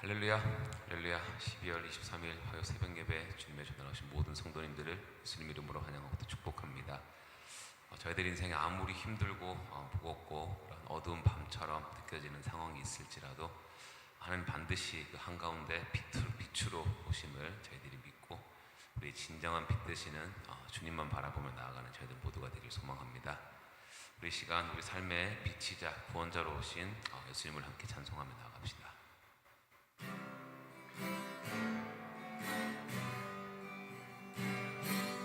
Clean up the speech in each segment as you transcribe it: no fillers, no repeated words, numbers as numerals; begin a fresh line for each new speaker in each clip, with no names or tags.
할렐루야, 할렐루야. 12월 23일 화요 새벽 예배 주님의 전하신 모든 성도님들을 예수님 이름으로 환영하고 또 축복합니다. 저희들 인생에 아무리 힘들고 무겁고 그런 어두운 밤처럼 느껴지는 상황이 있을지라도 하나님 반드시 그 한가운데 빛으로 오심을 저희들이 믿고 우리 진정한 빛 되시는 주님만 바라보며 나아가는 저희들 모두가 되길 소망합니다. 우리 시간 우리 삶의 빛이자 구원자로 오신 예수님을 함께 찬송하며 나아갑시다.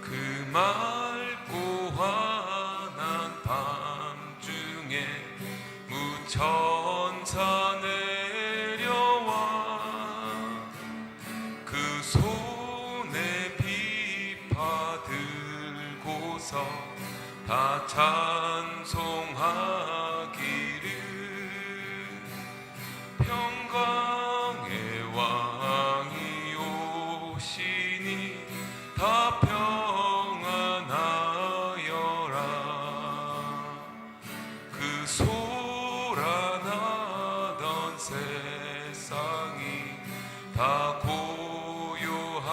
그 맑고 환한 밤중에 무천사 내려와 그 손에 비파 들고서 다 찬송하기를 평강의 왕이 오시니 다 평안하여라. 그 소란하던 세상이 다 고요하도다.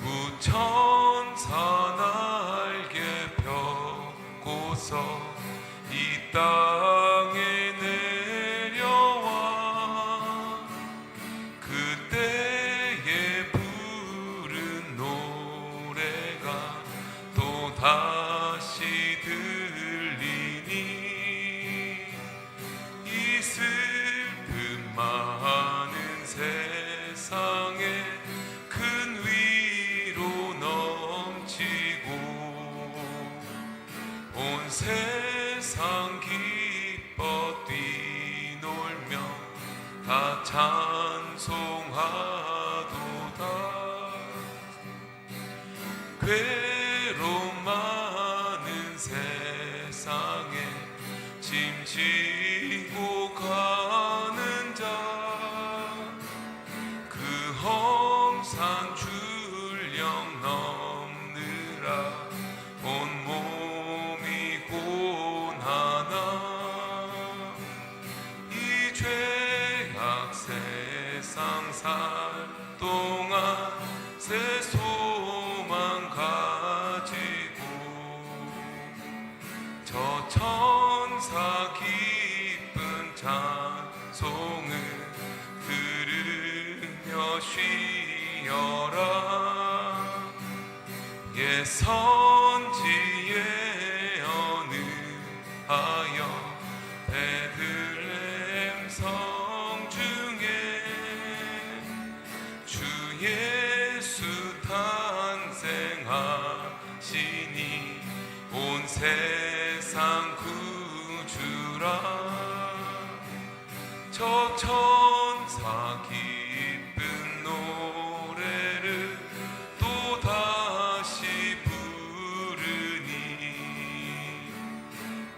무천사 날개 펴고서 이 땅에 내려와 그때에 부른 노래가 또 다시 들리니 이 슬픔 많은 세상에 큰 위로 넘치고 온 세상 기뻐 뛰놀며 다 찬송하도다. 괴로움 많은 세상에 짐 지고 가는 자 그 험산 출령 넘느라 온몸이 고난아 이 죄악 세상 살 동안 새 소망 가지고 저 천사 기쁜 찬송을 들으며 쉬어라. 예 선지에 어느 하여 베들레헴 성중에 주 예수 탄생하시니 온 세상 구주라. 저 천사 기쁜 노래를 또 다시 부르니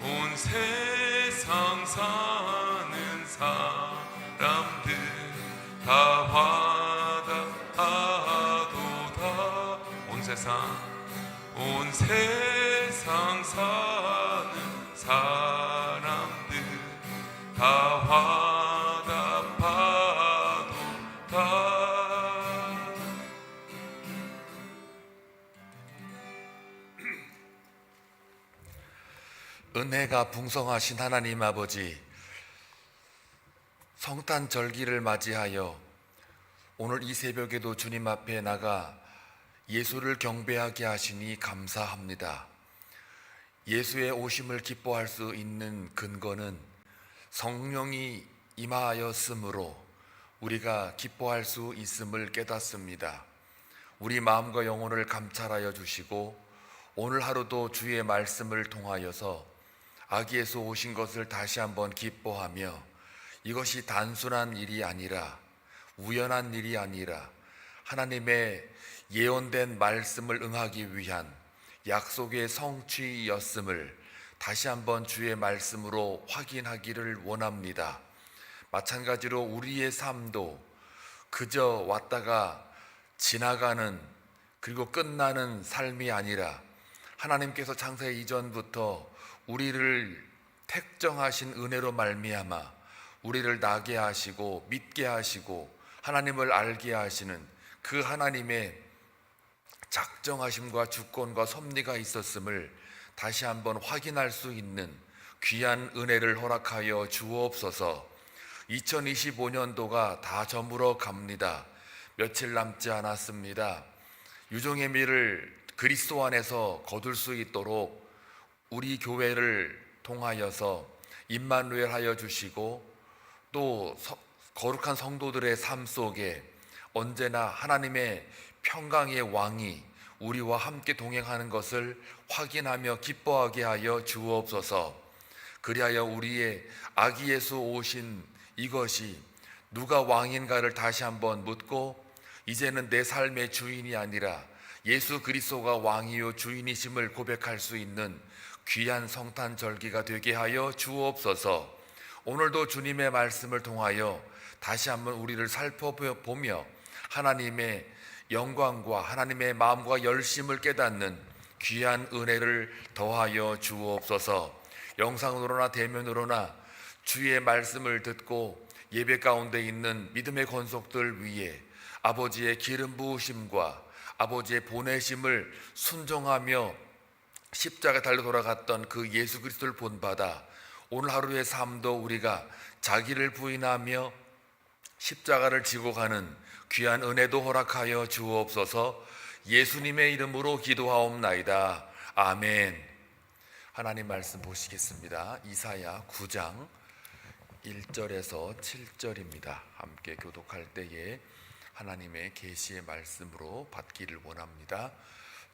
온 세상 사는 사람들 다 화답하도다. 온 세상 사는 사람들 다 화답하도다.
은혜가 풍성하신 하나님 아버지, 성탄 절기를 맞이하여 오늘 이 새벽에도 주님 앞에 나가 예수를 경배하게 하시니 감사합니다. 예수의 오심을 기뻐할 수 있는 근거는 성령이 임하였으므로 우리가 기뻐할 수 있음을 깨닫습니다. 우리 마음과 영혼을 감찰하여 주시고 오늘 하루도 주의 말씀을 통하여서 아기에서 오신 것을 다시 한번 기뻐하며 이것이 단순한 일이 아니라 우연한 일이 아니라 하나님의 예언된 말씀을 응하기 위한 약속의 성취였음을 다시 한번 주의 말씀으로 확인하기를 원합니다. 마찬가지로 우리의 삶도 그저 왔다가 지나가는 그리고 끝나는 삶이 아니라 하나님께서 창세 이전부터 우리를 택정하신 은혜로 말미암아 우리를 나게 하시고 믿게 하시고 하나님을 알게 하시는 그 하나님의 작정하심과 주권과 섭리가 있었음을 다시 한번 확인할 수 있는 귀한 은혜를 허락하여 주옵소서. 2025년도가 다 저물어 갑니다. 며칠 남지 않았습니다. 유종의 미를 그리스도 안에서 거둘 수 있도록 우리 교회를 통하여서 임마누엘 하여 주시고 또 거룩한 성도들의 삶 속에 언제나 하나님의 평강의 왕이 우리와 함께 동행하는 것을 확인하며 기뻐하게 하여 주옵소서. 그리하여 우리의 아기 예수 오신 이것이 누가 왕인가를 다시 한번 묻고 이제는 내 삶의 주인이 아니라 예수 그리스도가 왕이요 주인이심을 고백할 수 있는 귀한 성탄절기가 되게 하여 주옵소서. 오늘도 주님의 말씀을 통하여 다시 한번 우리를 살펴보며 하나님의 영광과 하나님의 마음과 열심을 깨닫는 귀한 은혜를 더하여 주옵소서. 영상으로나 대면으로나 주의 말씀을 듣고 예배 가운데 있는 믿음의 권속들 위에 아버지의 기름 부으심과 아버지의 보내심을 순종하며 십자가 달려 돌아갔던 그 예수 그리스도를 본받아 오늘 하루의 삶도 우리가 자기를 부인하며 십자가를 지고 가는 귀한 은혜도 허락하여 주옵소서. 예수님의 이름으로 기도하옵나이다. 아멘. 하나님 말씀 보시겠습니다. 이사야 9장 1절에서 7절입니다. 함께 교독할 때에 하나님의 계시의 말씀으로 받기를 원합니다.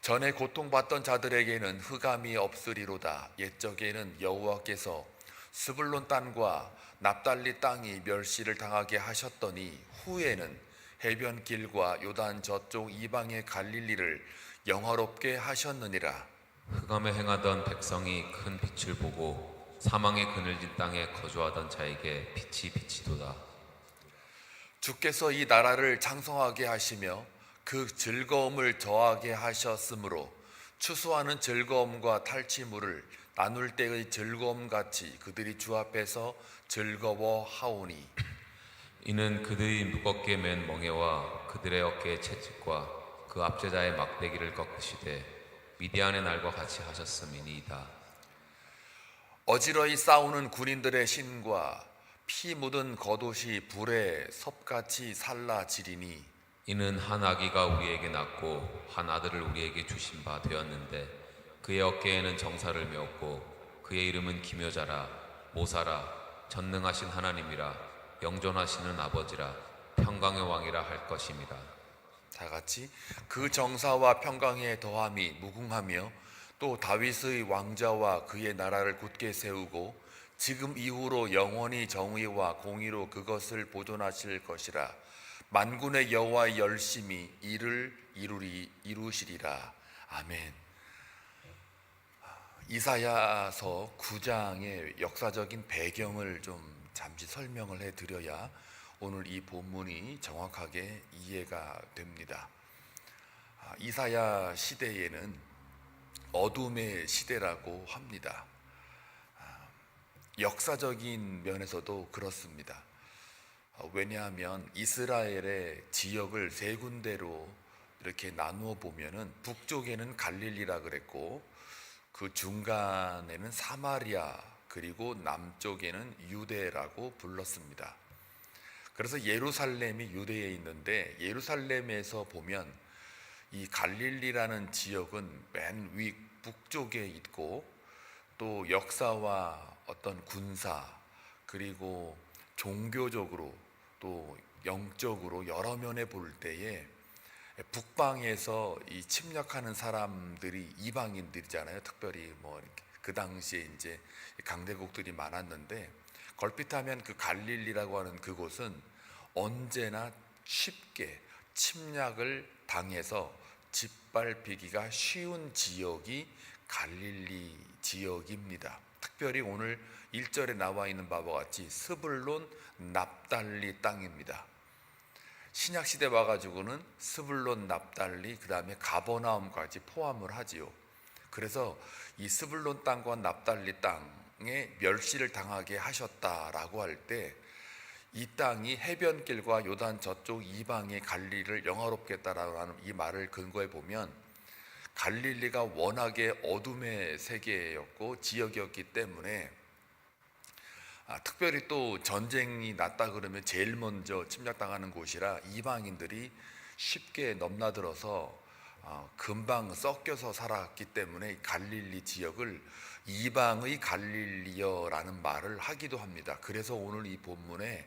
전에 고통받던 자들에게는 흑암이 없으리로다. 옛적에는 여호와께서 스불론 땅과 납달리 땅이 멸시를 당하게 하셨더니 후에는 해변길과 요단 저쪽 이방의 갈릴리를 영화롭게 하셨느니라.
흑암에 행하던 백성이 큰 빛을 보고 사망의 그늘진 땅에 거주하던 자에게 빛이 비치도다.
주께서 이 나라를 창성하게 하시며 그 즐거움을 더하게 하셨으므로 추수하는 즐거움과 탈취물을 나눌 때의 즐거움같이 그들이 주 앞에서 즐거워하오니
이는 그들이 무겁게 맨 멍에와 그들의 어깨의 채찍과 그 압제자의 막대기를 꺾으시되 미디안의 날과 같이 하셨음이니이다.
어지러이 싸우는 군인들의 신과 피 묻은 겉옷이 불에 섭같이 살라지리니
이는 한 아기가 우리에게 낳고 한 아들을 우리에게 주신 바 되었는데 그의 어깨에는 정사를 메었고 그의 이름은 기묘자라 모사라 전능하신 하나님이라 영존하시는 아버지라 평강의 왕이라 할 것입니다.
다 같이 그 정사와 평강의 더함이 무궁하며 또 다윗의 왕자와 그의 나라를 굳게 세우고 지금 이후로 영원히 정의와 공의로 그것을 보존하실 것이라. 만군의 여호와의 열심히 이를 이루시리라. 아멘. 이사야서 9장의 역사적인 배경을 좀 잠시 설명을 해드려야 오늘 이 본문이 정확하게 이해가 됩니다. 이사야 시대에는 어둠의 시대라고 합니다. 역사적인 면에서도 그렇습니다. 왜냐하면 이스라엘의 지역을 세 군데로 이렇게 나누어 보면은 북쪽에는 갈릴리라 그랬고 그 중간에는 사마리아 그리고 남쪽에는 유대라고 불렀습니다. 그래서 예루살렘이 유대에 있는데 예루살렘에서 보면 이 갈릴리라는 지역은 맨 위 북쪽에 있고 또 역사와 어떤 군사 그리고 종교적으로 또 영적으로 여러 면에 볼 때에 북방에서 이 침략하는 사람들이 이방인들이잖아요. 특별히 뭐 그 당시에 이제 강대국들이 많았는데 걸핏하면 그 갈릴리라고 하는 그곳은 언제나 쉽게 침략을 당해서 짓밟히기가 쉬운 지역이 갈릴리 지역입니다. 특별히 오늘 1절에 나와 있는 바와 같이 스불론 납달리 땅입니다. 신약시대 와가지고는 스불론 납달리 그 다음에 가버나움까지 포함을 하지요. 그래서 이 스불론 땅과 납달리 땅에 멸시를 당하게 하셨다라고 할 때 이 땅이 해변길과 요단 저쪽 이방의 갈릴리를 영화롭게 했다라는 이 말을 근거해 보면, 갈릴리가 워낙에 어둠의 세계였고 지역이었기 때문에 특별히 또 전쟁이 났다 그러면 제일 먼저 침략당하는 곳이라 이방인들이 쉽게 넘나들어서 금방 섞여서 살았기 때문에 갈릴리 지역을 이방의 갈릴리여라는 말을 하기도 합니다. 그래서 오늘 이 본문에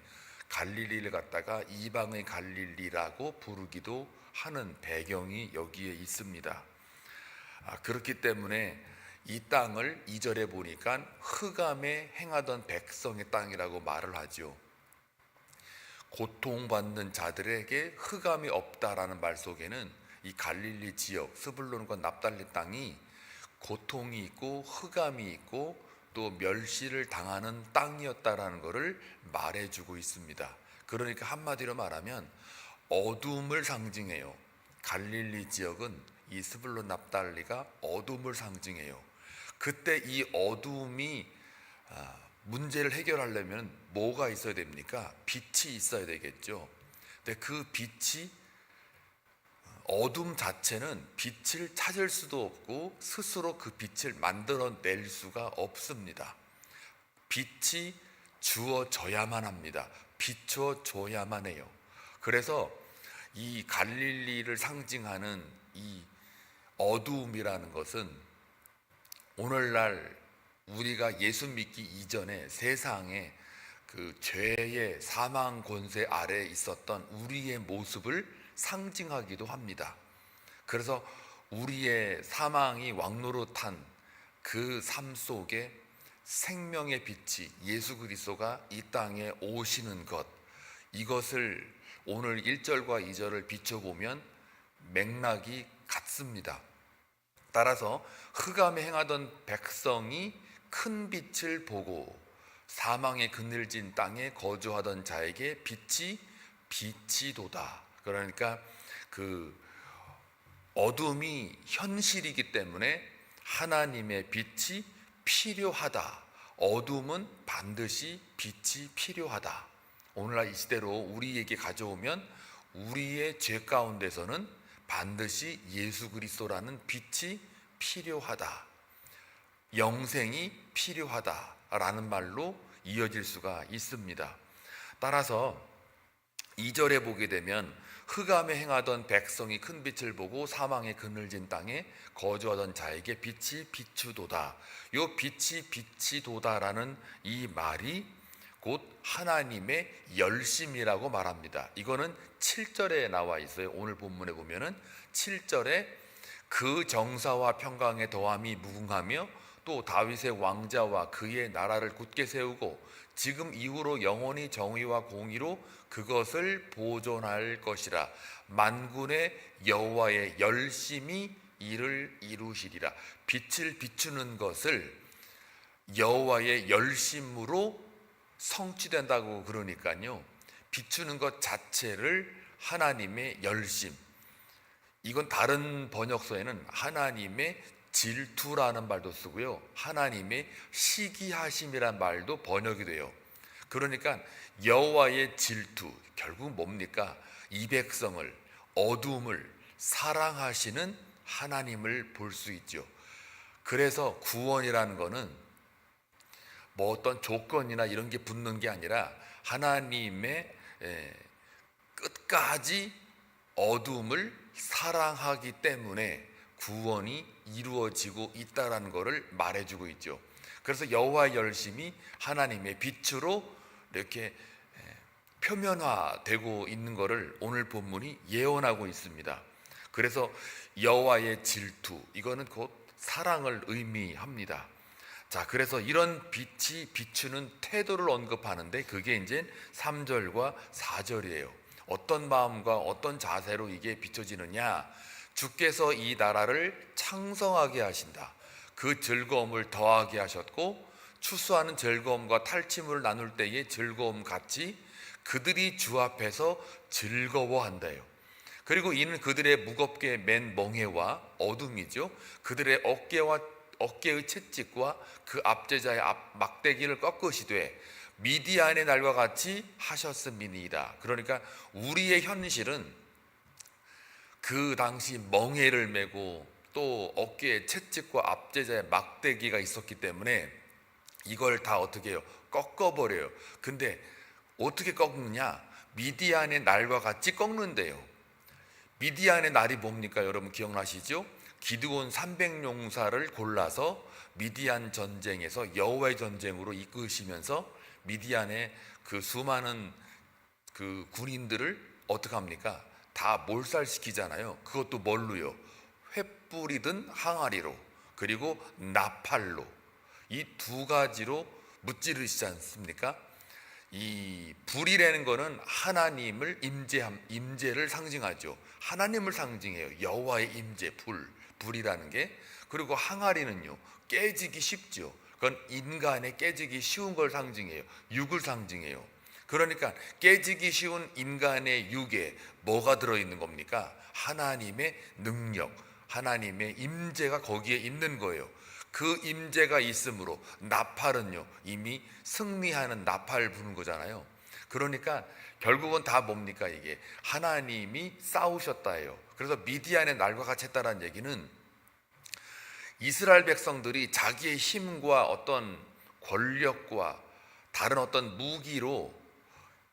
갈릴리를 갖다가 이방의 갈릴리라고 부르기도 하는 배경이 여기에 있습니다. 그렇기 때문에 이 땅을 2절에 보니까 흑암에 행하던 백성의 땅이라고 말을 하죠. 고통받는 자들에게 흑암이 없다라는 말 속에는 이 갈릴리 지역 스불론과 납달리 땅이 고통이 있고 흑암이 있고 또 멸시를 당하는 땅이었다라는 것을 말해주고 있습니다. 그러니까 한마디로 말하면 어둠을 상징해요. 갈릴리 지역은 이 스불론 납달리가 어둠을 상징해요. 그때 이 어둠이 문제를 해결하려면 뭐가 있어야 됩니까? 빛이 있어야 되겠죠. 근데 그 빛이, 어둠 자체는 빛을 찾을 수도 없고 스스로 그 빛을 만들어낼 수가 없습니다. 빛이 주어져야만 합니다. 비춰줘야만 해요. 그래서 이 갈릴리를 상징하는 이 어두움이라는 것은 오늘날 우리가 예수 믿기 이전에 세상에 그 죄의 사망 권세 아래에 있었던 우리의 모습을 상징하기도 합니다. 그래서 우리의 사망이 왕노릇한 그 삶 속에 생명의 빛이 예수 그리스도가 이 땅에 오시는 것, 이것을 오늘 1절과 2절을 비춰보면 맥락이 같습니다. 따라서 흑암에 행하던 백성이 큰 빛을 보고 사망의 그늘진 땅에 거주하던 자에게 빛이 도다. 그러니까 그 어둠이 현실이기 때문에 하나님의 빛이 필요하다. 어둠은 반드시 빛이 필요하다. 오늘날 이 시대로 우리에게 가져오면 우리의 죄 가운데서는 반드시 예수 그리스도라는 빛이 필요하다. 영생이 필요하다라는 말로 이어질 수가 있습니다. 따라서 2절에 보게 되면 흑암에 행하던 백성이 큰 빛을 보고 사망의 그늘진 땅에 거주하던 자에게 빛이 비추도다. 요 빛이 비치도다라는 이 말이 곧 하나님의 열심이라고 말합니다. 이거는 7절에 나와 있어요. 오늘 본문에 보면은 7절에 그 정사와 평강의 더함이 무궁하며 또 다윗의 왕자와 그의 나라를 굳게 세우고 지금 이후로 영원히 정의와 공의로 그것을 보존할 것이라. 만군의 여호와의 열심이 이를 이루시리라. 빛을 비추는 것을 여호와의 열심으로 성취된다고 그러니까요. 비추는 것 자체를 하나님의 열심, 이건 다른 번역서에는 하나님의 질투라는 말도 쓰고요, 하나님의 시기하심이란 말도 번역이 돼요. 그러니까 여호와의 질투, 결국 뭡니까? 이 백성을, 어둠을 사랑하시는 하나님을 볼 수 있죠. 그래서 구원이라는 거는 뭐 어떤 조건이나 이런 게 붙는 게 아니라 하나님의 끝까지 어둠을 사랑하기 때문에 구원이 이루어지고 있다라는 것을 말해주고 있죠. 그래서 여호와의 열심이 하나님의 빛으로 이렇게 표면화되고 있는 것을 오늘 본문이 예언하고 있습니다. 그래서 여호와의 질투, 이거는 곧 사랑을 의미합니다. 자, 그래서 이런 빛이 비추는 태도를 언급하는데 그게 이제 3절과 4절이에요. 어떤 마음과 어떤 자세로 이게 비춰지느냐? 주께서 이 나라를 창성하게 하신다. 그 즐거움을 더하게 하셨고 추수하는 즐거움과 탈취물을 나눌 때의 즐거움 같이 그들이 주 앞에서 즐거워한다요. 그리고 이는 그들의 무겁게 맨 멍에와 어둠이죠. 그들의 어깨의 채찍과 그 압제자의 막대기를 꺾으시되 미디안의 날과 같이 하셨음이니이다. 그러니까 우리의 현실은 그 당시 멍에를 메고 또 어깨에 채찍과 앞제자의 막대기가 있었기 때문에 이걸 다 어떻게 해요? 꺾어버려요. 근데 어떻게 꺾느냐? 미디안의 날과 같이 꺾는데요. 미디안의 날이 뭡니까? 여러분 기억나시죠? 기드온 300용사를 골라서 미디안 전쟁에서 여호와의 전쟁으로 이끄시면서 미디안의 그 수많은 그 군인들을 어떻게 합니까? 다 몰살시키잖아요. 그것도 뭘로요? 횃불이든 항아리로, 그리고 나팔로, 이 두 가지로 무찌르시지 않습니까? 이 불이라는 거는 하나님을 임재를 상징하죠. 하나님을 상징해요. 여호와의 임재, 불이라는 게. 그리고 항아리는요, 깨지기 쉽죠. 그건 인간의 깨지기 쉬운 걸 상징해요. 육을 상징해요. 그러니까 깨지기 쉬운 인간의 육에 뭐가 들어있는 겁니까? 하나님의 능력, 하나님의 임재가 거기에 있는 거예요. 그 임재가 있으므로 나팔은요, 이미 승리하는 나팔을 부는 거잖아요. 그러니까 결국은 다 뭡니까? 이게 하나님이 싸우셨다예요. 그래서 미디안의 날과 같이 했다는 얘기는 이스라엘 백성들이 자기의 힘과 어떤 권력과 다른 어떤 무기로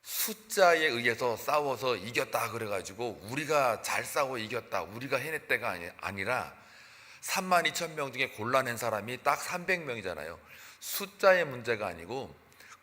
숫자에 의해서 싸워서 이겼다 그래가지고 우리가 잘 싸워 이겼다, 우리가 해냈다가 아니라 32,000명 중에 골라낸 사람이 딱 300명이잖아요. 숫자의 문제가 아니고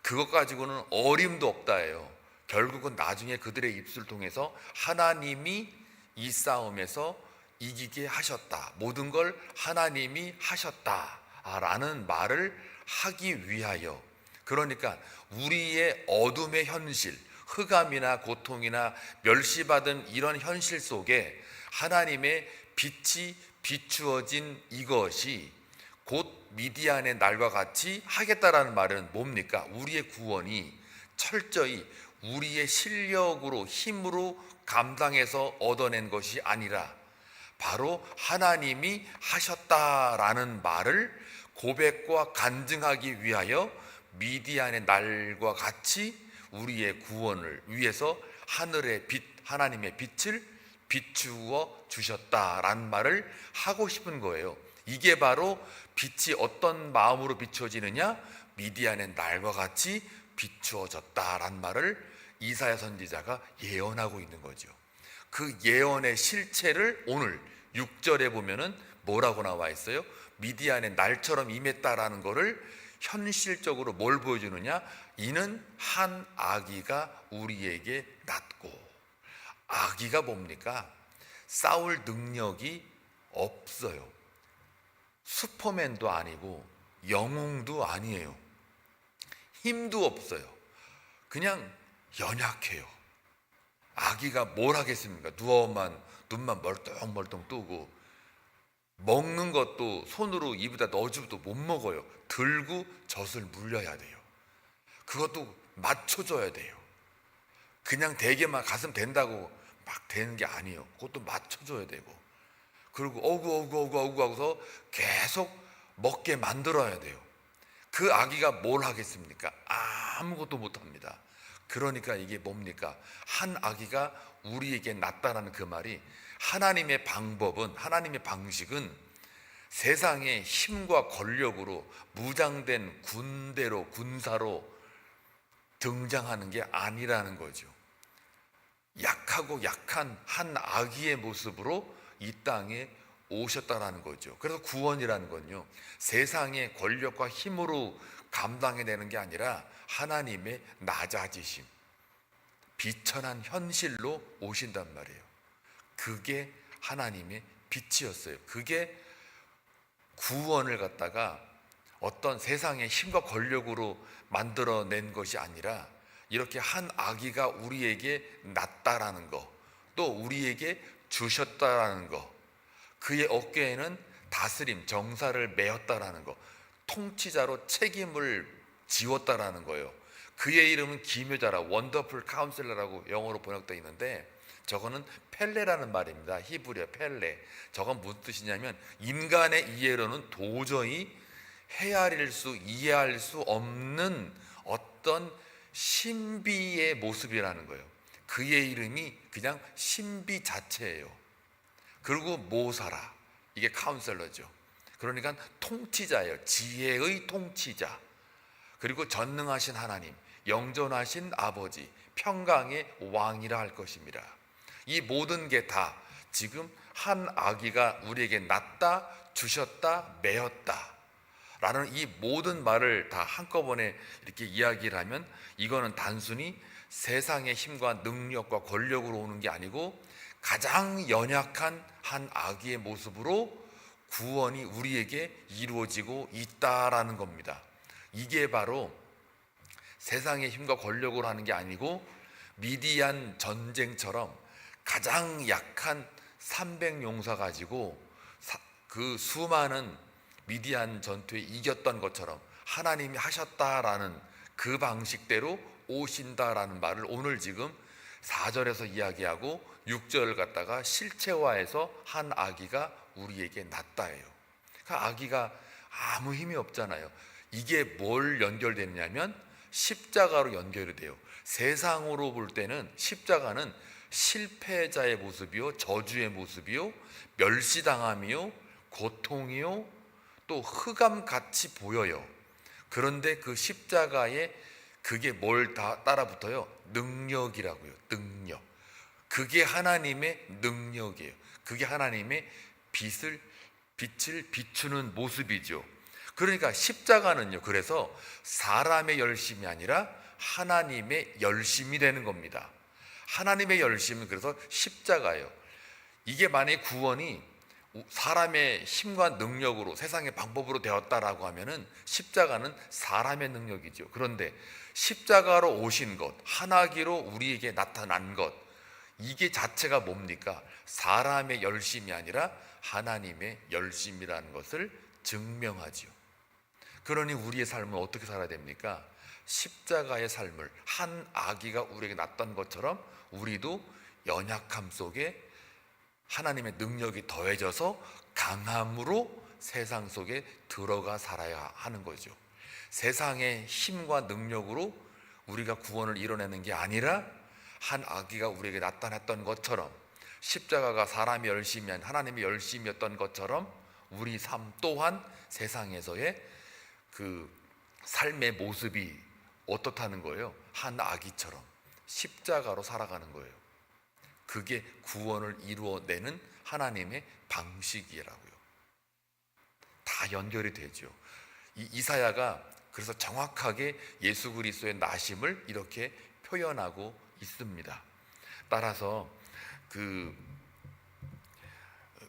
그것 가지고는 어림도 없다예요. 결국은 나중에 그들의 입술을 통해서 하나님이 이 싸움에서 이기게 하셨다, 모든 걸 하나님이 하셨다라는 말을 하기 위하여, 그러니까 우리의 어둠의 현실, 흑암이나 고통이나 멸시받은 이런 현실 속에 하나님의 빛이 비추어진 이것이 곧 미디안의 날과 같이 하겠다라는 말은 뭡니까? 우리의 구원이 철저히 우리의 실력으로, 힘으로 감당해서 얻어낸 것이 아니라 바로 하나님이 하셨다라는 말을 고백과 간증하기 위하여 미디안의 날과 같이 우리의 구원을 위해서 하늘의 빛, 하나님의 빛을 비추어 주셨다라는 말을 하고 싶은 거예요. 이게 바로 빛이 어떤 마음으로 비추어지느냐? 미디안의 날과 같이 비추어졌다라는 말을 이사야 선지자가 예언하고 있는 거죠. 그 예언의 실체를 오늘 6절에 보면은 뭐라고 나와 있어요? 미디안의 날처럼 임했다라는 거를 현실적으로 뭘 보여주느냐? 이는 한 아기가 우리에게 낳고. 아기가 뭡니까? 싸울 능력이 없어요. 슈퍼맨도 아니고 영웅도 아니에요. 힘도 없어요. 그냥 연약해요. 아기가 뭘 하겠습니까? 눈만 멀뚱멀뚱 뜨고, 먹는 것도 손으로 입에다 넣어주도 못 먹어요. 들고 젖을 물려야 돼요. 그것도 맞춰줘야 돼요. 그냥 대게만 가슴 된다고 막 되는 게 아니에요. 그것도 맞춰줘야 되고, 그리고 어구 하고서 계속 먹게 만들어야 돼요. 그 아기가 뭘 하겠습니까? 아무것도 못합니다. 그러니까 이게 뭡니까? 한 아기가 우리에게 낳다라는 그 말이, 하나님의 방법은, 하나님의 방식은 세상의 힘과 권력으로 무장된 군대로, 군사로 등장하는 게 아니라는 거죠. 약하고 약한 한 아기의 모습으로 이 땅에 오셨다라는 거죠. 그래서 구원이라는 건요, 세상의 권력과 힘으로 감당해내는 게 아니라 하나님의 낮아지심, 비천한 현실로 오신단 말이에요. 그게 하나님의 빛이었어요. 그게 구원을 갖다가 어떤 세상의 힘과 권력으로 만들어낸 것이 아니라 이렇게 한 아기가 우리에게 낳다라는 거, 또 우리에게 주셨다라는 거, 그의 어깨에는 다스림, 정사를 메었다라는 거, 통치자로 책임을 지웠다라는 거예요. 그의 이름은 기묘자라, 원더풀 카운슬러라고 영어로 번역되어 있는데, 저거는 펠레라는 말입니다. 히브리어 펠레. 저건 무슨 뜻이냐면, 인간의 이해로는 도저히 헤아릴 수, 이해할 수 없는 어떤 신비의 모습이라는 거예요. 그의 이름이 그냥 신비 자체예요. 그리고 모사라, 이게 카운셀러죠. 그러니까 통치자예요. 지혜의 통치자. 그리고 전능하신 하나님, 영존하신 아버지, 평강의 왕이라 할 것입니다. 이 모든 게 다 지금 한 아기가 우리에게 낳다, 주셨다, 매었다 라는 이 모든 말을 다 한꺼번에 이렇게 이야기를 하면, 이거는 단순히 세상의 힘과 능력과 권력으로 오는 게 아니고 가장 연약한 한 아기의 모습으로 구원이 우리에게 이루어지고 있다라는 겁니다. 이게 바로 세상의 힘과 권력으로 하는 게 아니고 미디안 전쟁처럼 가장 약한 300용사 가지고 그 수많은 미디안 전투에 이겼던 것처럼 하나님이 하셨다라는 그 방식대로 오신다라는 말을 오늘 지금 4절에서 이야기하고 6절을 갖다가 실체화해서 한 아기가 우리에게 낳다예요. 그 아기가 아무 힘이 없잖아요. 이게 뭘 연결되느냐면 십자가로 연결이 돼요. 세상으로 볼 때는 십자가는 실패자의 모습이요, 저주의 모습이요, 멸시당함이요, 고통이요, 또 흑암같이 보여요. 그런데 그 십자가에 그게 뭘 다 따라붙어요? 능력이라고요. 능력. 그게 하나님의 능력이에요. 그게 하나님의 빛을 비추는 모습이죠. 그러니까 십자가는요, 그래서 사람의 열심이 아니라 하나님의 열심이 되는 겁니다. 하나님의 열심은 그래서 십자가예요. 이게 만약에 구원이 사람의 힘과 능력으로, 세상의 방법으로 되었다라고 하면은 십자가는 사람의 능력이죠. 그런데 십자가로 오신 것, 하나기로 우리에게 나타난 것, 이게 자체가 뭡니까? 사람의 열심이 아니라 하나님의 열심이라는 것을 증명하지요. 그러니 우리의 삶은 어떻게 살아야 됩니까? 십자가의 삶을, 한 아기가 우리에게 낳던 것처럼 우리도 연약함 속에 하나님의 능력이 더해져서 강함으로 세상 속에 들어가 살아야 하는 거죠. 세상의 힘과 능력으로 우리가 구원을 이뤄내는 게 아니라 한 아기가 우리에게 나타났던 것처럼, 십자가가 사람의 열심이 아닌 하나님의 열심이었던 것처럼 우리 삶 또한 세상에서의 그 삶의 모습이 어떻다는 거예요? 한 아기처럼 십자가로 살아가는 거예요. 그게 구원을 이루어내는 하나님의 방식이라고요. 다 연결이 되죠. 이사야가 그래서 정확하게 예수 그리스도의 나심을 이렇게 표현하고 있습니다. 따라서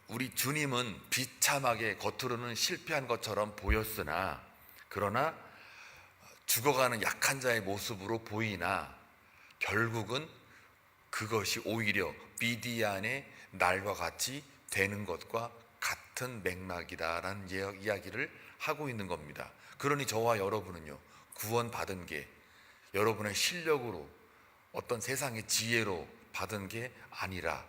우리 주님은 비참하게 겉으로는 실패한 것처럼 보였으나, 그러나 죽어가는 약한 자의 모습으로 보이나 결국은 그것이 오히려 미디안의 날과 같이 되는 것과 같은 맥락이다라는 이야기를 하고 있는 겁니다. 그러니 저와 여러분은요, 구원받은 게 여러분의 실력으로 어떤 세상의 지혜로 받은 게 아니라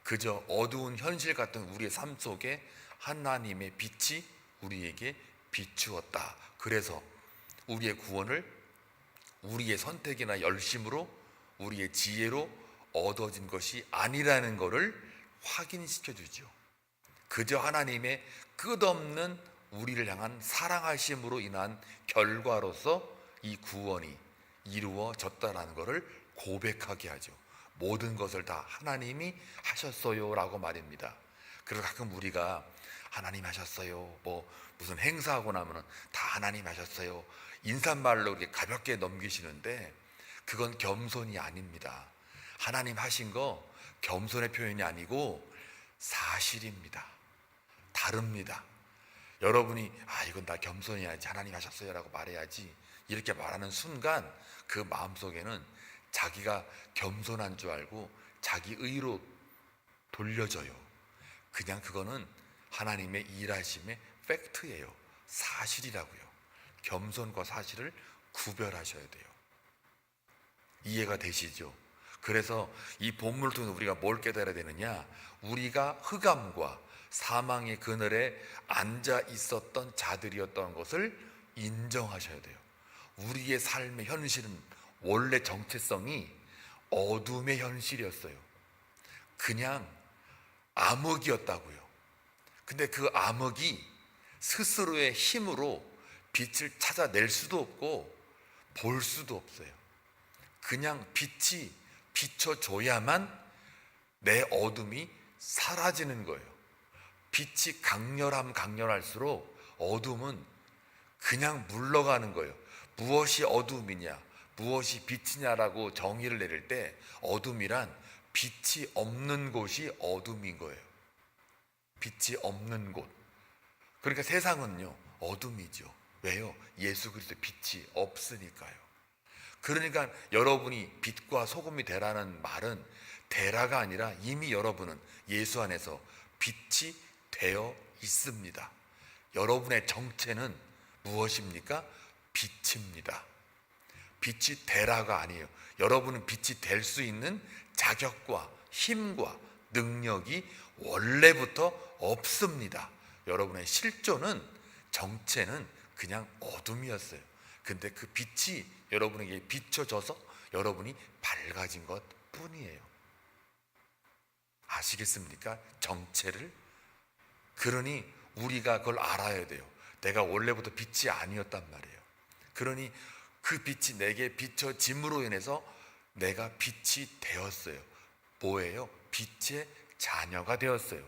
그저 어두운 현실 같은 우리의 삶 속에 하나님의 빛이 우리에게 비추었다. 그래서 우리의 구원을 우리의 선택이나 열심으로, 우리의 지혜로 얻어진 것이 아니라는 것을 확인시켜 주죠. 그저 하나님의 끝없는 우리를 향한 사랑하심으로 인한 결과로서 이 구원이 이루어졌다라는 것을 고백하게 하죠. 모든 것을 다 하나님이 하셨어요 라고 말입니다. 그래서 가끔 우리가 하나님 하셨어요, 무슨 행사하고 나면은 다 하나님 하셨어요, 인사말로 이렇게 가볍게 넘기시는데 그건 겸손이 아닙니다. 하나님 하신 거 겸손의 표현이 아니고 사실입니다. 다릅니다. 여러분이 이건 다 겸손이 아니지 하나님 하셨어요 라고 말해야지 이렇게 말하는 순간 그 마음속에는 자기가 겸손한 줄 알고 자기 의로 돌려져요. 그냥 그거는 하나님의 일하심의 팩트예요. 사실이라고요. 겸손과 사실을 구별하셔야 돼요. 이해가 되시죠? 그래서 이 본문을 통해서 우리가 뭘 깨달아야 되느냐, 우리가 흑암과 사망의 그늘에 앉아 있었던 자들이었던 것을 인정하셔야 돼요. 우리의 삶의 현실은 원래 정체성이 어둠의 현실이었어요. 그냥 암흑이었다고요. 근데 그 암흑이 스스로의 힘으로 빛을 찾아낼 수도 없고 볼 수도 없어요. 그냥 빛이 비춰줘야만 내 어둠이 사라지는 거예요. 빛이 강렬할수록 어둠은 그냥 물러가는 거예요. 무엇이 어둠이냐, 무엇이 빛이냐라고 정의를 내릴 때 어둠이란 빛이 없는 곳이 어둠인 거예요. 빛이 없는 곳. 그러니까 세상은요, 어둠이죠. 왜요? 예수 그리스도 빛이 없으니까요. 그러니까 여러분이 빛과 소금이 되라는 말은 되라가 아니라 이미 여러분은 예수 안에서 빛이 되어 있습니다. 여러분의 정체는 무엇입니까? 빛입니다. 빛이 되라가 아니에요. 여러분은 빛이 될 수 있는 자격과 힘과 능력이 원래부터 없습니다. 여러분의 실존은, 정체는 그냥 어둠이었어요. 근데 그 빛이 여러분에게 비춰져서 여러분이 밝아진 것 뿐이에요. 아시겠습니까? 정체를. 그러니 우리가 그걸 알아야 돼요. 내가 원래부터 빛이 아니었단 말이에요. 그러니 그 빛이 내게 비춰짐으로 인해서 내가 빛이 되었어요. 뭐예요? 빛의 자녀가 되었어요.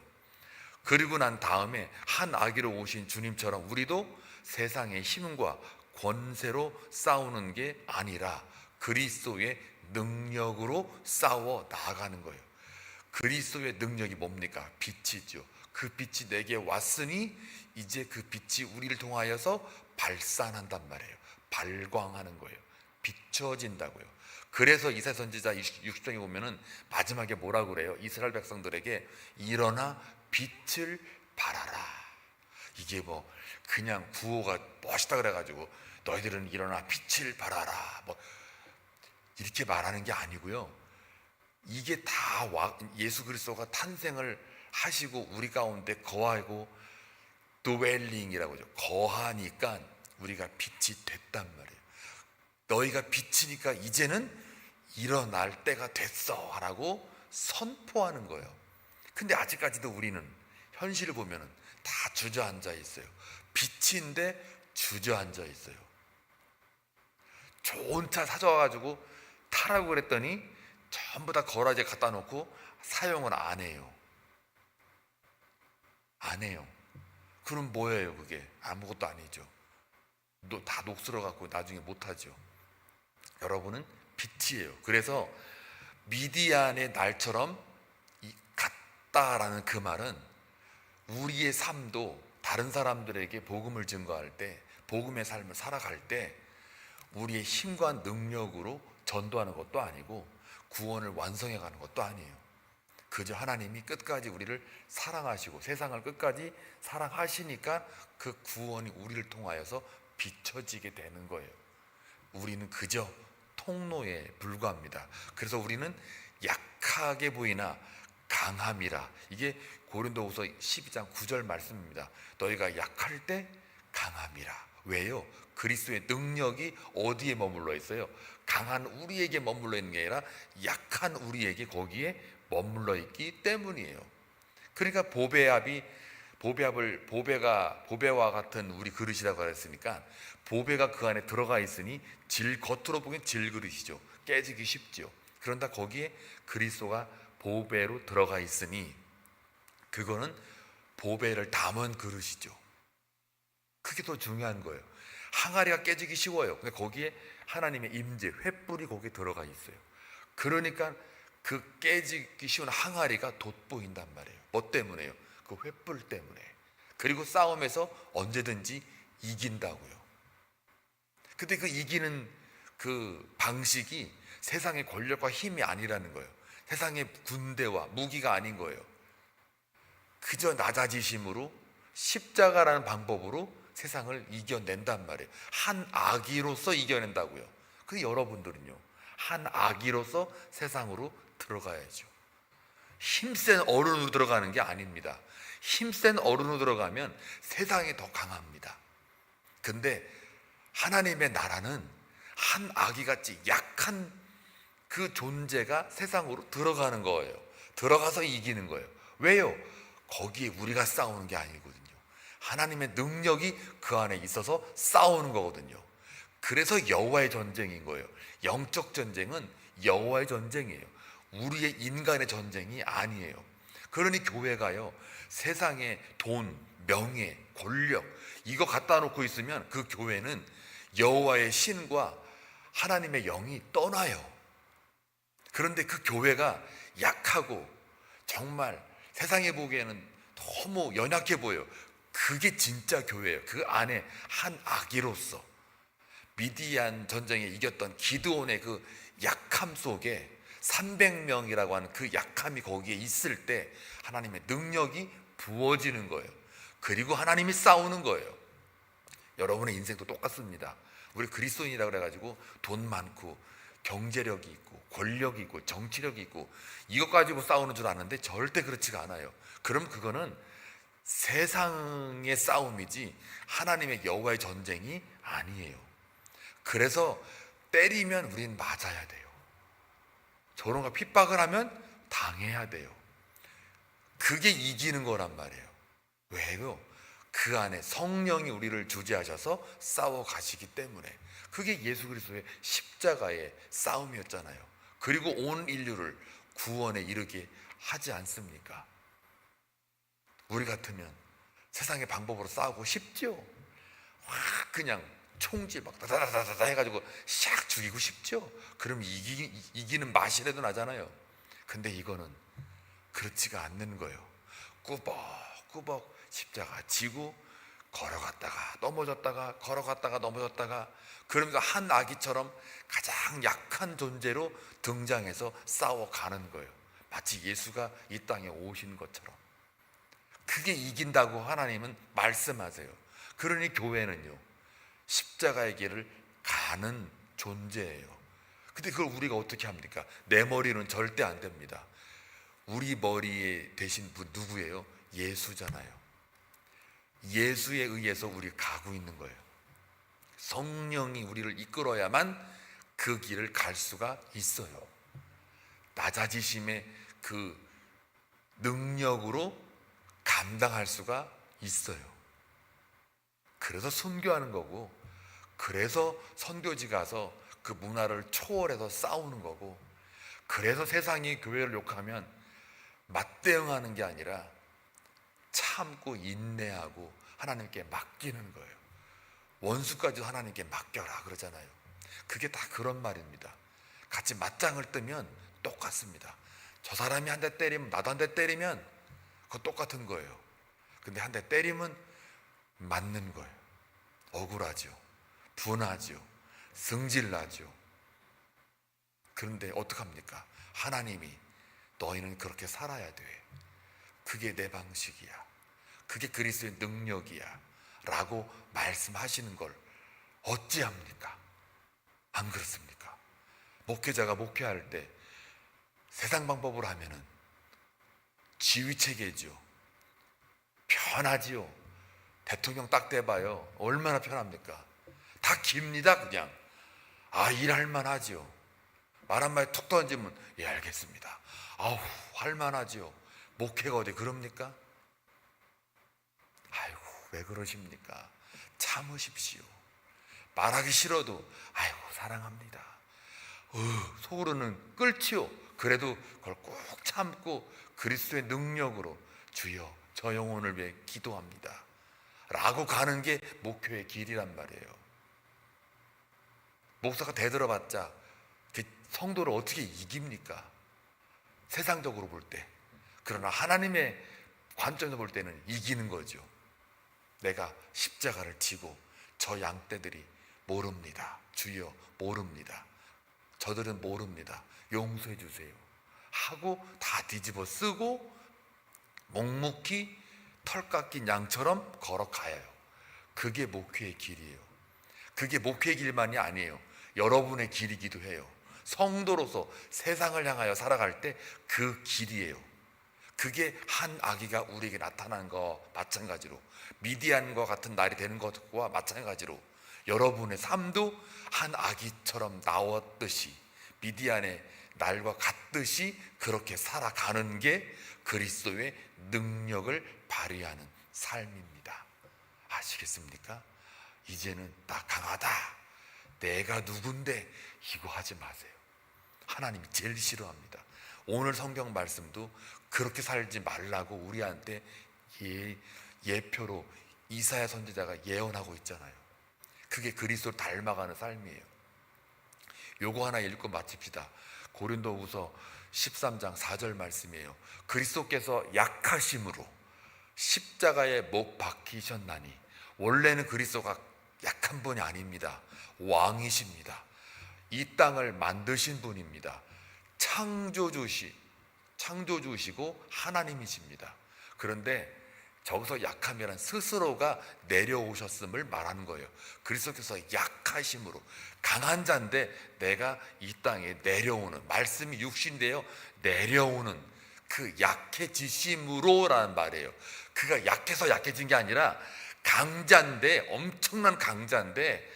그리고 난 다음에 한 아기로 오신 주님처럼 우리도 세상의 힘과 권세로 싸우는 게 아니라 그리스도의 능력으로 싸워 나아가는 거예요. 그리스도의 능력이 뭡니까? 빛이죠. 그 빛이 내게 왔으니 이제 그 빛이 우리를 통하여서 발산한단 말이에요. 발광하는 거예요. 비춰진다고요. 그래서 이사야 선지자 60장에 보면은 마지막에 뭐라고 그래요? 이스라엘 백성들에게 일어나 빛을 발하라. 이게 뭐 그냥 구호가 멋있다 그래가지고 너희들은 일어나 빛을 발하라 뭐 이렇게 말하는 게 아니고요. 이게 다 예수 그리스도가 탄생을 하시고 우리 가운데 거하고 dwelling이라고 하죠. 거하니까 우리가 빛이 됐단 말이에요. 너희가 빛이니까 이제는 일어날 때가 됐어 라고 선포하는 거예요. 근데 아직까지도 우리는 현실을 보면 다 주저앉아 있어요. 빛인데 주저앉아 있어요. 좋은 차 사줘가지고 타라고 그랬더니 전부 다 거라지에 갖다 놓고 사용을 안 해요. 안 해요. 그럼 뭐예요 그게? 아무것도 아니죠. 다 녹슬어 갖고 나중에 못하죠. 여러분은 빛이에요. 그래서 미디안의 날처럼 같다라는 그 말은 우리의 삶도 다른 사람들에게 복음을 증거할 때, 복음의 삶을 살아갈 때 우리의 힘과 능력으로 전도하는 것도 아니고 구원을 완성해 가는 것도 아니에요. 그저 하나님이 끝까지 우리를 사랑하시고 세상을 끝까지 사랑하시니까 그 구원이 우리를 통하여서 비춰지게 되는 거예요. 우리는 그저 통로에 불과합니다. 그래서 우리는 약하게 보이나 강함이라. 이게 고린도후서 12장 9절 말씀입니다. 너희가 약할 때 강함이라. 왜요? 그리스도의 능력이 어디에 머물러 있어요? 강한 우리에게 머물러 있는 게 아니라 약한 우리에게 거기에 머물러 있기 때문이에요. 그러니까 보배와 같은 우리 그릇이라고 했으니까 보배가 그 안에 들어가 있으니 겉으로 보기엔 질그릇이죠. 깨지기 쉽죠. 그런데 거기에 그리스도가 보배로 들어가 있으니 그거는 보배를 담은 그릇이죠. 그게 더 중요한 거예요. 항아리가 깨지기 쉬워요. 근데 거기에 하나님의 임재, 횃불이 거기에 들어가 있어요. 그러니까 그 깨지기 쉬운 항아리가 돋보인단 말이에요. 뭐 때문에요? 그 횃불 때문에. 그리고 싸움에서 언제든지 이긴다고요. 근데 그 이기는 그 방식이 세상의 권력과 힘이 아니라는 거예요. 세상의 군대와 무기가 아닌 거예요. 그저 낮아지심으로 십자가라는 방법으로 세상을 이겨낸단 말이에요. 한 아기로서 이겨낸다고요. 근데 여러분들은요, 한 아기로서 세상으로 들어가야죠. 힘센 어른으로 들어가는 게 아닙니다. 힘센 어른으로 들어가면 세상이 더 강합니다. 근데 하나님의 나라는 한 아기같이 약한 그 존재가 세상으로 들어가는 거예요. 들어가서 이기는 거예요. 왜요? 거기에 우리가 싸우는 게 아니거든요. 하나님의 능력이 그 안에 있어서 싸우는 거거든요. 그래서 여호와의 전쟁인 거예요. 영적 전쟁은 여호와의 전쟁이에요. 우리의 인간의 전쟁이 아니에요. 그러니 교회가요, 세상에 돈, 명예, 권력 이거 갖다 놓고 있으면 그 교회는 여호와의 신과 하나님의 영이 떠나요. 그런데 그 교회가 약하고 정말 세상에 보기에는 너무 연약해 보여요. 그게 진짜 교회예요. 그 안에 한 아기로서 미디안 전쟁에 이겼던 기드온의 그 약함 속에 300명이라고 하는 그 약함이 거기에 있을 때 하나님의 능력이 부어지는 거예요. 그리고 하나님이 싸우는 거예요. 여러분의 인생도 똑같습니다. 우리 그리스도인이라 그래가지고 돈 많고 경제력이 있고 권력이 있고 정치력이 있고 이것 가지고 싸우는 줄 아는데 절대 그렇지가 않아요. 그럼 그거는 세상의 싸움이지 하나님의 여호와의 전쟁이 아니에요. 그래서 때리면 우린 맞아야 돼요. 저런 거 핍박을 하면 당해야 돼요. 그게 이기는 거란 말이에요. 왜요? 그 안에 성령이 우리를 주재하셔서 싸워 가시기 때문에. 그게 예수 그리스도의 십자가의 싸움이었잖아요. 그리고 온 인류를 구원에 이르게 하지 않습니까? 우리 같으면 세상의 방법으로 싸우고 싶죠. 확 그냥 총질 막 다다다다다 해가지고 샥 죽이고 싶죠. 그럼 이기는 맛이라도 나잖아요. 근데 이거는 그렇지가 않는 거예요. 꾸벅꾸벅 십자가 지고 걸어갔다가 넘어졌다가 걸어갔다가 넘어졌다가, 그러면서 한 아기처럼 가장 약한 존재로 등장해서 싸워가는 거예요. 마치 예수가 이 땅에 오신 것처럼. 그게 이긴다고 하나님은 말씀하세요. 그러니 교회는요, 십자가의 길을 가는 존재예요. 근데 그걸 우리가 어떻게 합니까? 내 머리는 절대 안 됩니다. 우리 머리에 대신 분 누구예요? 예수잖아요. 예수에 의해서 우리가 가고 있는 거예요. 성령이 우리를 이끌어야만 그 길을 갈 수가 있어요. 낮아지심의 그 능력으로 감당할 수가 있어요. 그래서 선교하는 거고, 그래서 선교지 가서 그 문화를 초월해서 싸우는 거고, 그래서 세상이 교회를 욕하면 맞대응하는 게 아니라 참고 인내하고 하나님께 맡기는 거예요. 원수까지도 하나님께 맡겨라 그러잖아요. 그게 다 그런 말입니다. 같이 맞짱을 뜨면 똑같습니다. 저 사람이 한 대 때리면 나도 한 대 때리면 그거 똑같은 거예요. 근데 한 대 때리면 맞는 거예요. 억울하죠. 분하죠. 승질나죠. 그런데 어떡합니까? 하나님이 너희는 그렇게 살아야 돼. 그게 내 방식이야. 그게 그리스도의 능력이야. 라고 말씀하시는 걸 어찌합니까? 안 그렇습니까? 목회자가 목회할 때 세상 방법으로 하면은 지휘체계죠. 편하지요. 대통령 딱 대봐요. 얼마나 편합니까? 다 깁니다, 그냥. 일할 만하지요. 말 한마디 툭 던지면, 예, 알겠습니다. 아우, 할 만하지요. 목회가 어디 그럽니까? 아이고, 왜 그러십니까? 참으십시오. 말하기 싫어도, 아이고, 사랑합니다. 속으로는 끓지요. 그래도 그걸 꼭 참고 그리스도의 능력으로 주여 저 영혼을 위해 기도합니다 라고 가는 게 목회의 길이란 말이에요. 목사가 대들어봤자 성도를 어떻게 이깁니까? 세상적으로 볼 때. 그러나 하나님의 관점에서 볼 때는 이기는 거죠. 내가 십자가를 지고 저 양떼들이 모릅니다. 주여 모릅니다. 저들은 모릅니다. 용서해 주세요 하고 다 뒤집어 쓰고 묵묵히 털 깎인 양처럼 걸어가요. 그게 목회의 길이에요. 그게 목회의 길만이 아니에요. 여러분의 길이기도 해요. 성도로서 세상을 향하여 살아갈 때 그 길이에요. 그게 한 아기가 우리에게 나타나는 거 마찬가지로, 미디안과 같은 날이 되는 것과 마찬가지로 여러분의 삶도 한 아기처럼 나왔듯이 미디안의 날과 같듯이 그렇게 살아가는 게 그리스도의 능력을 발휘하는 삶입니다. 아시겠습니까? 이제는 나 강하다, 내가 누군데, 이거 하지 마세요. 하나님이 제일 싫어합니다. 오늘 성경 말씀도 그렇게 살지 말라고 우리한테 예표로 이사야 선지자가 예언하고 있잖아요. 그게 그리스도를 닮아가는 삶이에요. 요거 하나 읽고 마칩시다. 고린도후서 13장 4절 말씀이에요. 그리스도께서 약하심으로 십자가에 못 박히셨나니. 원래는 그리스도가 약한 분이 아닙니다. 왕이십니다. 이 땅을 만드신 분입니다. 창조주시고 하나님이십니다. 그런데 저기서 약함이란 스스로가 내려오셨음을 말하는 거예요. 그리스도께서 약하심으로, 강한 자인데 내가 이 땅에 내려오는, 말씀이 육신인데요, 내려오는 그 약해지심으로라는 말이에요. 그가 약해서 약해진 게 아니라 강자인데, 엄청난 강자인데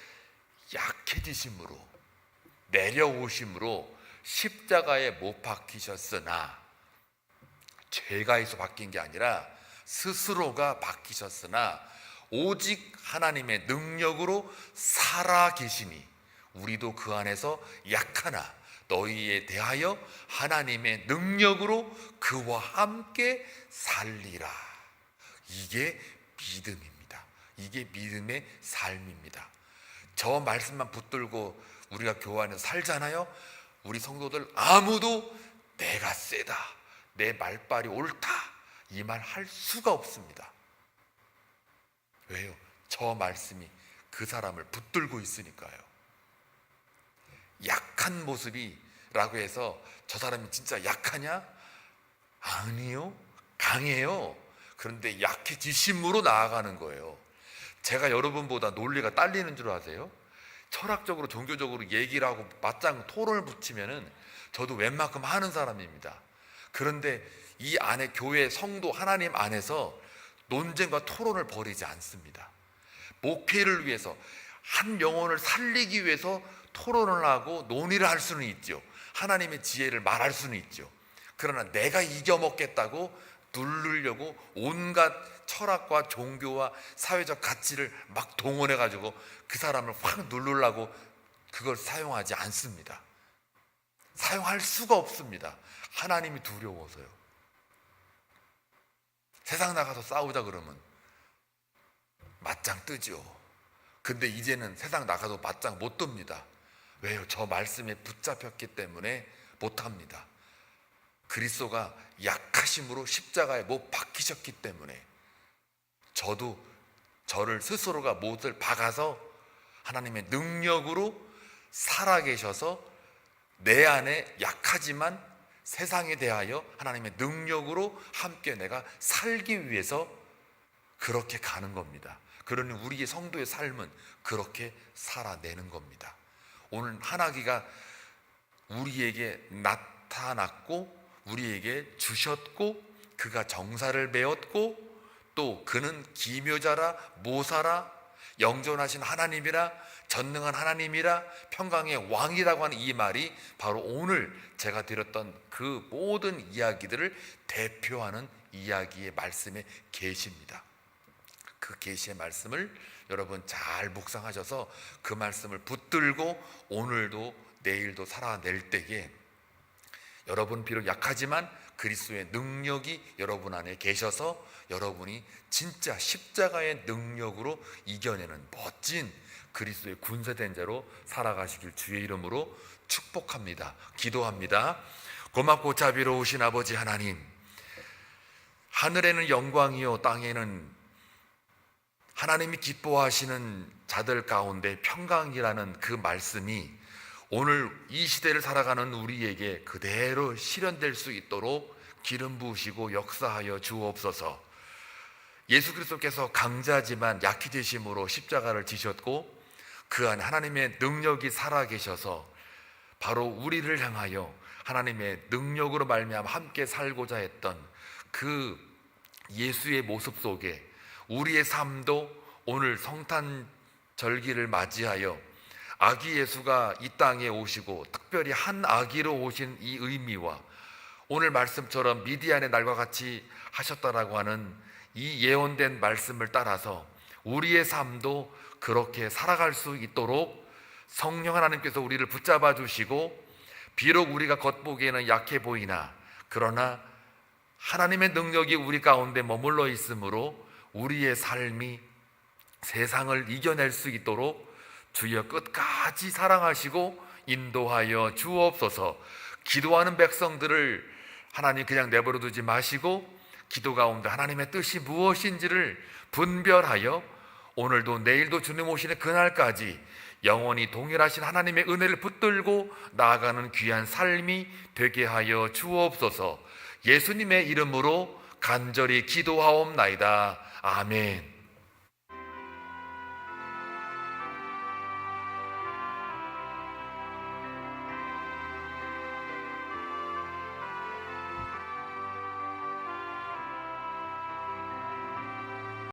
약해지심으로, 내려오심으로 십자가에 못 박히셨으나, 죄가 있어 박힌 게 아니라 스스로가 박히셨으나 오직 하나님의 능력으로 살아 계시니 우리도 그 안에서 약하나 너희에 대하여 하나님의 능력으로 그와 함께 살리라. 이게 믿음입니다. 이게 믿음의 삶입니다. 저 말씀만 붙들고 우리가 교회 안에서 살잖아요. 우리 성도들 아무도 내가 세다, 내 말빨이 옳다, 이 말 할 수가 없습니다. 왜요? 저 말씀이 그 사람을 붙들고 있으니까요. 약한 모습이라고 해서 저 사람이 진짜 약하냐? 아니요, 강해요. 그런데 약해지심으로 나아가는 거예요. 제가 여러분보다 논리가 딸리는 줄 아세요? 철학적으로 종교적으로 얘기를 하고 맞짱 토론을 붙이면은 저도 웬만큼 하는 사람입니다. 그런데 이 안에 교회 성도 하나님 안에서 논쟁과 토론을 벌이지 않습니다. 목회를 위해서, 한 영혼을 살리기 위해서 토론을 하고 논의를 할 수는 있죠. 하나님의 지혜를 말할 수는 있죠. 그러나 내가 이겨먹겠다고 누르려고 온갖 철학과 종교와 사회적 가치를 막 동원해가지고 그 사람을 확 누르려고 그걸 사용하지 않습니다. 사용할 수가 없습니다. 하나님이 두려워서요. 세상 나가서 싸우자 그러면 맞짱 뜨죠. 근데 이제는 세상 나가도 맞짱 못 뜹니다. 왜요? 저 말씀에 붙잡혔기 때문에 못합니다. 그리스도가 약하심으로 십자가에 못 박히셨기 때문에 저도 저를 스스로가 못을 박아서 하나님의 능력으로 살아계셔서 내 안에 약하지만 세상에 대하여 하나님의 능력으로 함께 내가 살기 위해서 그렇게 가는 겁니다. 그러니 우리의 성도의 삶은 그렇게 살아내는 겁니다. 오늘 하나님가 우리에게 나타났고 우리에게 주셨고 그가 정사를 메었고 또 그는 기묘자라 모사라 영존하신 하나님이라 전능한 하나님이라 평강의 왕이라고 하는 이 말이 바로 오늘 제가 드렸던 그 모든 이야기들을 대표하는 이야기의 말씀의 계시입니다. 그 계시의 말씀을 여러분 잘 묵상하셔서 그 말씀을 붙들고 오늘도 내일도 살아낼 때에 여러분 비록 약하지만 그리스도의 능력이 여러분 안에 계셔서 여러분이 진짜 십자가의 능력으로 이겨내는 멋진 그리스도의 군사된 자로 살아가시길 주의 이름으로 축복합니다. 기도합니다. 고맙고 자비로우신 아버지 하나님, 하늘에는 영광이요 땅에는 하나님이 기뻐하시는 자들 가운데 평강이라는 그 말씀이 오늘 이 시대를 살아가는 우리에게 그대로 실현될 수 있도록 기름 부으시고 역사하여 주옵소서. 예수 그리스도께서 강자지만 약해지심으로 십자가를 지셨고 그 안에 하나님의 능력이 살아계셔서 바로 우리를 향하여 하나님의 능력으로 말미암아 함께 살고자 했던 그 예수의 모습 속에 우리의 삶도 오늘 성탄 절기를 맞이하여 아기 예수가 이 땅에 오시고 특별히 한 아기로 오신 이 의미와 오늘 말씀처럼 미디안의 날과 같이 하셨다라고 하는 이 예언된 말씀을 따라서 우리의 삶도 그렇게 살아갈 수 있도록 성령 하나님께서 우리를 붙잡아 주시고, 비록 우리가 겉보기에는 약해 보이나 그러나 하나님의 능력이 우리 가운데 머물러 있으므로 우리의 삶이 세상을 이겨낼 수 있도록 주여 끝까지 사랑하시고 인도하여 주옵소서. 기도하는 백성들을 하나님 그냥 내버려 두지 마시고 기도 가운데 하나님의 뜻이 무엇인지를 분별하여 오늘도 내일도 주님 오시는 그날까지 영원히 동일하신 하나님의 은혜를 붙들고 나아가는 귀한 삶이 되게 하여 주옵소서. 예수님의 이름으로 간절히 기도하옵나이다. 아멘.